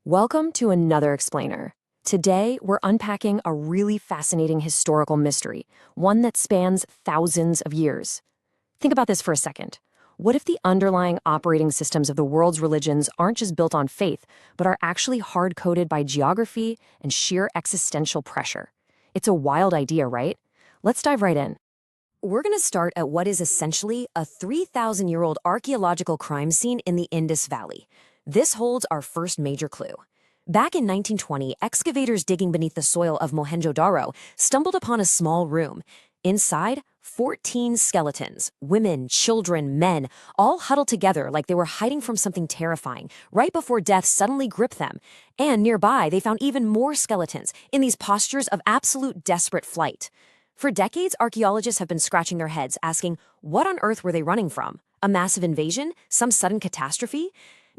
Welcome to another explainer. Today, we're unpacking a really fascinating historical mystery, one that spans thousands of years. Think about this for a second. What if the underlying operating systems of the world's religions aren't just built on faith, but are actually hard-coded by geography and sheer existential pressure? It's a wild idea, right? Let's dive right in. We're going to start at what is essentially a 3,000-year-old archaeological crime scene in the Indus Valley. This holds our first major clue. Back in 1920, excavators digging beneath the soil of Mohenjo-Daro stumbled upon a small room. Inside, 14 skeletons, women, children, men, all huddled together like they were hiding from something terrifying, right before death suddenly gripped them. And nearby, they found even more skeletons in these postures of absolute desperate flight. For decades, archaeologists have been scratching their heads, asking, what on earth were they running from? A massive invasion? Some sudden catastrophe?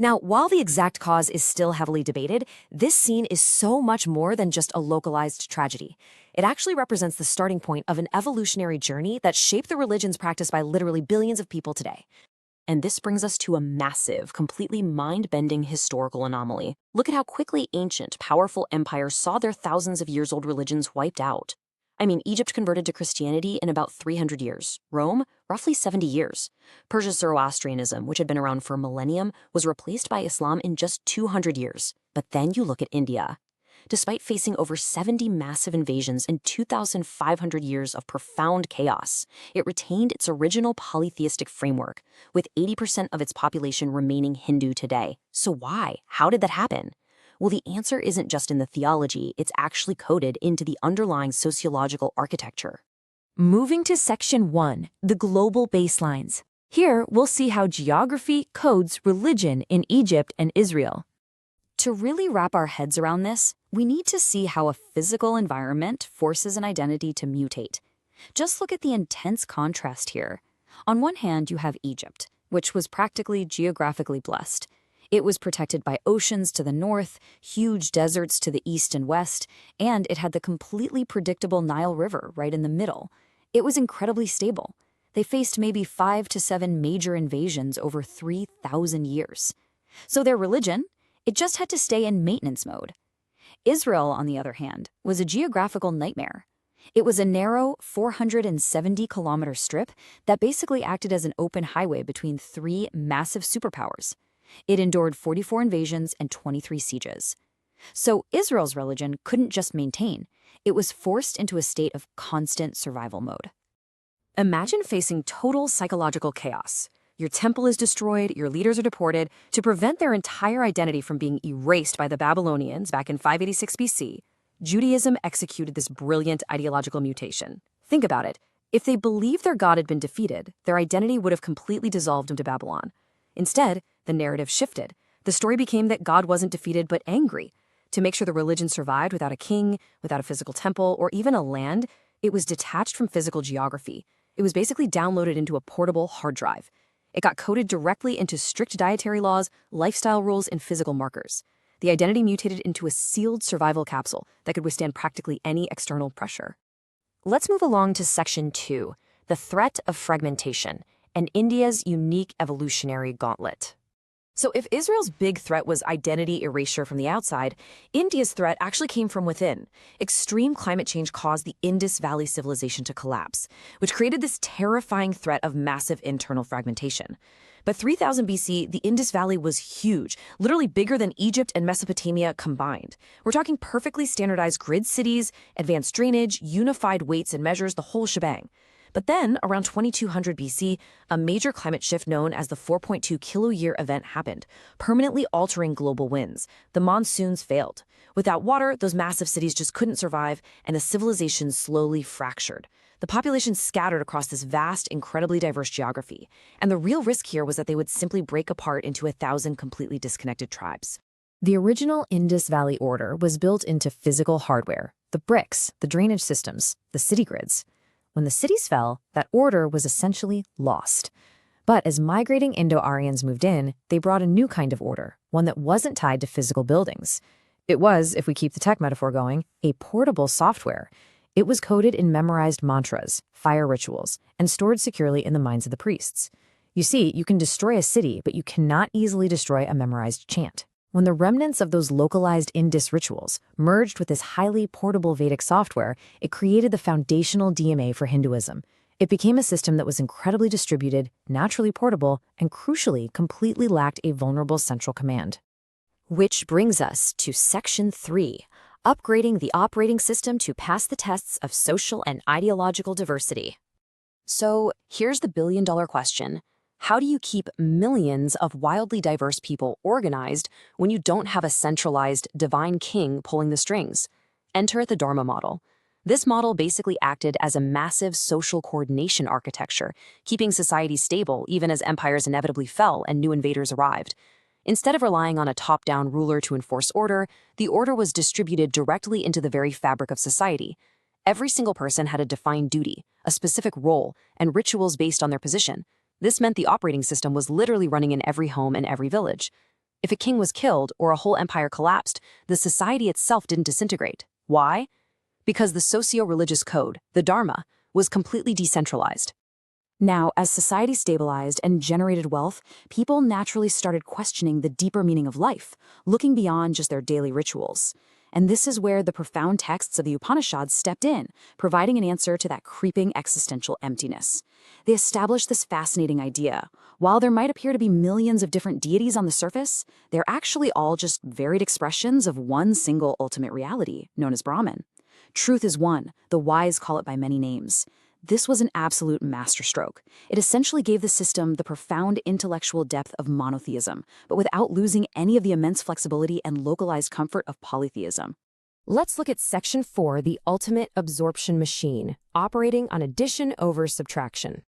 Now, while the exact cause is still heavily debated, this scene is so much more than just a localized tragedy. It actually represents the starting point of an evolutionary journey that shaped the religions practiced by literally billions of people today. And this brings us to a massive, completely mind-bending historical anomaly. Look at how quickly ancient, powerful empires saw their thousands of years old religions wiped out. Egypt converted to Christianity in about 300 years. Rome, roughly 70 years. Persia's Zoroastrianism, which had been around for a millennium, was replaced by Islam in just 200 years. But then you look at India. Despite facing over 70 massive invasions and 2,500 years of profound chaos, it retained its original polytheistic framework, with 80% of its population remaining Hindu today. So why? How did that happen? Well, the answer isn't just in the theology, it's actually coded into the underlying sociological architecture. Moving to Section 1, the global baselines. Here, we'll see how geography codes religion in Egypt and Israel. To really wrap our heads around this, we need to see how a physical environment forces an identity to mutate. Just look at the intense contrast here. On one hand, you have Egypt, which was practically geographically blessed. It was protected by oceans to the north, huge deserts to the east and west, and it had the completely predictable Nile River right in the middle. It was incredibly stable. They faced maybe 5 to 7 major invasions over 3,000 years. So their religion, it just had to stay in maintenance mode. Israel, on the other hand, was a geographical nightmare. It was a narrow 470-kilometer strip that basically acted as an open highway between 3 massive superpowers. It endured 44 invasions and 23 sieges. So Israel's religion couldn't just maintain. It was forced into a state of constant survival mode. Imagine facing total psychological chaos. Your temple is destroyed, your leaders are deported. To prevent their entire identity from being erased by the Babylonians back in 586 BC, Judaism executed this brilliant ideological mutation. Think about it. If they believed their god had been defeated, their identity would have completely dissolved into Babylon. Instead, the narrative shifted. The story became that God wasn't defeated but angry. To make sure the religion survived without a king, without a physical temple, or even a land, it was detached from physical geography. It was basically downloaded into a portable hard drive. It got coded directly into strict dietary laws, lifestyle rules, and physical markers. The identity mutated into a sealed survival capsule that could withstand practically any external pressure. Let's move along to Section 2, the threat of fragmentation, and India's unique evolutionary gauntlet. So if Israel's big threat was identity erasure from the outside, India's threat actually came from within. Extreme climate change caused the Indus Valley Civilization to collapse, which created this terrifying threat of massive internal fragmentation. By 3000 BC, the Indus Valley was huge, literally bigger than Egypt and Mesopotamia combined. We're talking perfectly standardized grid cities, advanced drainage, unified weights and measures, the whole shebang. But then, around 2200 BC, a major climate shift known as the 4.2 kiloyear event happened, permanently altering global winds. The monsoons failed. Without water, those massive cities just couldn't survive, and the civilization slowly fractured. The population scattered across this vast, incredibly diverse geography. And the real risk here was that they would simply break apart into 1,000 completely disconnected tribes. The original Indus Valley order was built into physical hardware, the bricks, the drainage systems, the city grids. When the cities fell, that order was essentially lost. But as migrating Indo-Aryans moved in, they brought a new kind of order, one that wasn't tied to physical buildings. It was, if we keep the tech metaphor going, a portable software. It was coded in memorized mantras, fire rituals, and stored securely in the minds of the priests. You see, you can destroy a city, but you cannot easily destroy a memorized chant. When the remnants of those localized Indus rituals merged with this highly portable Vedic software, it created the foundational DMA for Hinduism. It became a system that was incredibly distributed, naturally portable, and crucially, completely lacked a vulnerable central command. Which brings us to Section 3, upgrading the operating system to pass the tests of social and ideological diversity. So here's the billion-dollar question. How do you keep millions of wildly diverse people organized when you don't have a centralized divine king pulling the strings? Enter the Dharma model. This model basically acted as a massive social coordination architecture, keeping society stable even as empires inevitably fell and new invaders arrived. Instead of relying on a top-down ruler to enforce order, the order was distributed directly into the very fabric of society. Every single person had a defined duty, a specific role, and rituals based on their position. This meant the operating system was literally running in every home and every village. If a king was killed or a whole empire collapsed, the society itself didn't disintegrate. Why? Because the socio-religious code, the Dharma, was completely decentralized. Now, as society stabilized and generated wealth, people naturally started questioning the deeper meaning of life, looking beyond just their daily rituals. And this is where the profound texts of the Upanishads stepped in, providing an answer to that creeping existential emptiness. They established this fascinating idea. While there might appear to be millions of different deities on the surface, they're actually all just varied expressions of one single ultimate reality, known as Brahman. Truth is one, the wise call it by many names. This was an absolute masterstroke. It essentially gave the system the profound intellectual depth of monotheism, but without losing any of the immense flexibility and localized comfort of polytheism. Let's look at Section 4, the ultimate absorption machine, operating on addition over subtraction.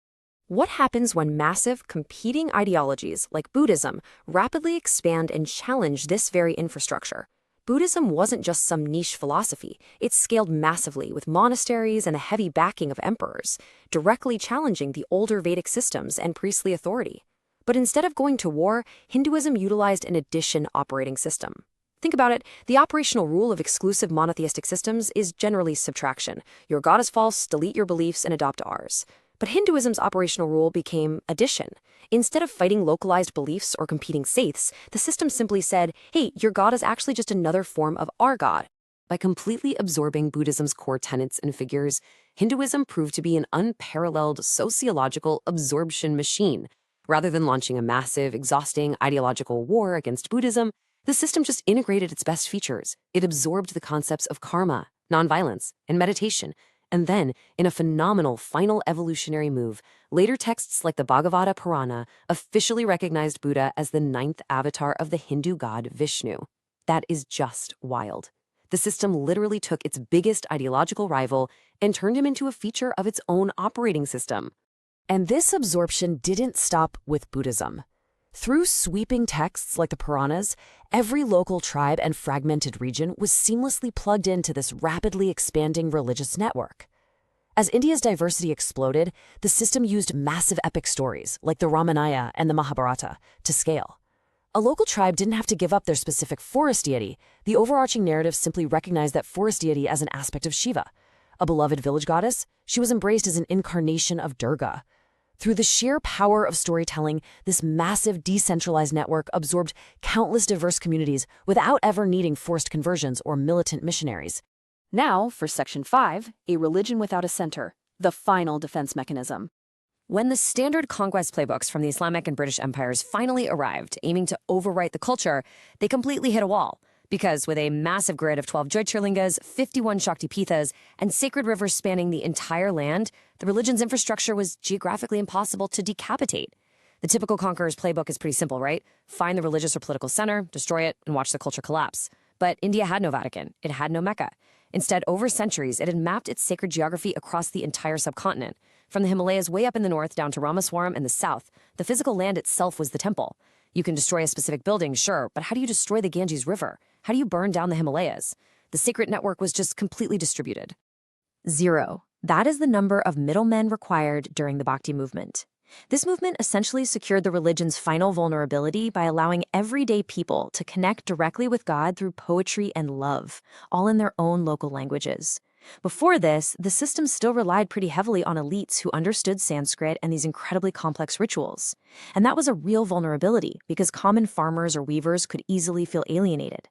What happens when massive, competing ideologies like Buddhism rapidly expand and challenge this very infrastructure? Buddhism wasn't just some niche philosophy. It scaled massively with monasteries and the heavy backing of emperors, directly challenging the older Vedic systems and priestly authority. But instead of going to war, Hinduism utilized an addition operating system. Think about it, the operational rule of exclusive monotheistic systems is generally subtraction. Your god is false, delete your beliefs, and adopt ours. But Hinduism's operational rule became addition. Instead of fighting localized beliefs or competing faiths, the system simply said, hey, your god is actually just another form of our god. By completely absorbing Buddhism's core tenets and figures, Hinduism proved to be an unparalleled sociological absorption machine. Rather than launching a massive, exhausting ideological war against Buddhism, the system just integrated its best features. It absorbed the concepts of karma, nonviolence, and meditation. And then, in a phenomenal final evolutionary move, later texts like the Bhagavata Purana officially recognized Buddha as the 9th avatar of the Hindu god Vishnu. That is just wild. The system literally took its biggest ideological rival and turned him into a feature of its own operating system. And this absorption didn't stop with Buddhism. Through sweeping texts like the Puranas, every local tribe and fragmented region was seamlessly plugged into this rapidly expanding religious network. As India's diversity exploded, the system used massive epic stories like the Ramayana and the Mahabharata to scale. A local tribe didn't have to give up their specific forest deity. The overarching narrative simply recognized that forest deity as an aspect of Shiva. A beloved village goddess, she was embraced as an incarnation of Durga. Through the sheer power of storytelling, this massive decentralized network absorbed countless diverse communities without ever needing forced conversions or militant missionaries. Now, for Section 5, a religion without a center, the final defense mechanism. When the standard conquest playbooks from the Islamic and British empires finally arrived, aiming to overwrite the culture, they completely hit a wall. Because with a massive grid of 12 Jyotirlingas, 51 Shaktipithas, and sacred rivers spanning the entire land, the religion's infrastructure was geographically impossible to decapitate. The typical conqueror's playbook is pretty simple, right? Find the religious or political center, destroy it, and watch the culture collapse. But India had no Vatican. It had no Mecca. Instead, over centuries, it had mapped its sacred geography across the entire subcontinent. From the Himalayas way up in the north down to Ramaswaram in the south, the physical land itself was the temple. You can destroy a specific building, sure, but how do you destroy the Ganges River? How do you burn down the Himalayas? The secret network was just completely distributed. 0. That is the number of middlemen required during the Bhakti movement. This movement essentially secured the religion's final vulnerability by allowing everyday people to connect directly with God through poetry and love, all in their own local languages. Before this, the system still relied pretty heavily on elites who understood Sanskrit and these incredibly complex rituals. And that was a real vulnerability because common farmers or weavers could easily feel alienated.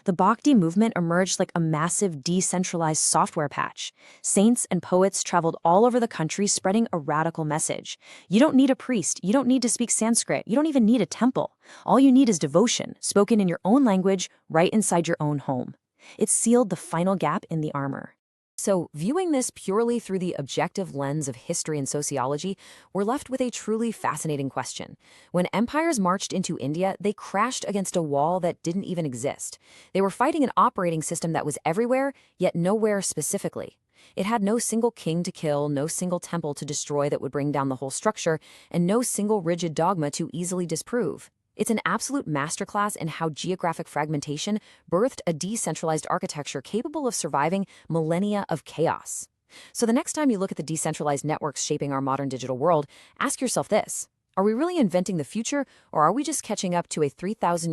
The Bhakti movement emerged like a massive decentralized software patch. Saints and poets traveled all over the country spreading a radical message. You don't need a priest, you don't need to speak Sanskrit, you don't even need a temple. All you need is devotion, spoken in your own language, right inside your own home. It sealed the final gap in the armor. So, viewing this purely through the objective lens of history and sociology, we're left with a truly fascinating question. When empires marched into India, they crashed against a wall that didn't even exist. They were fighting an operating system that was everywhere, yet nowhere specifically. It had no single king to kill, no single temple to destroy that would bring down the whole structure, and no single rigid dogma to easily disprove. It's an absolute masterclass in how geographic fragmentation birthed a decentralized architecture capable of surviving millennia of chaos. So the next time you look at the decentralized networks shaping our modern digital world, ask yourself this: are we really inventing the future, or are we just catching up to a 3,000-year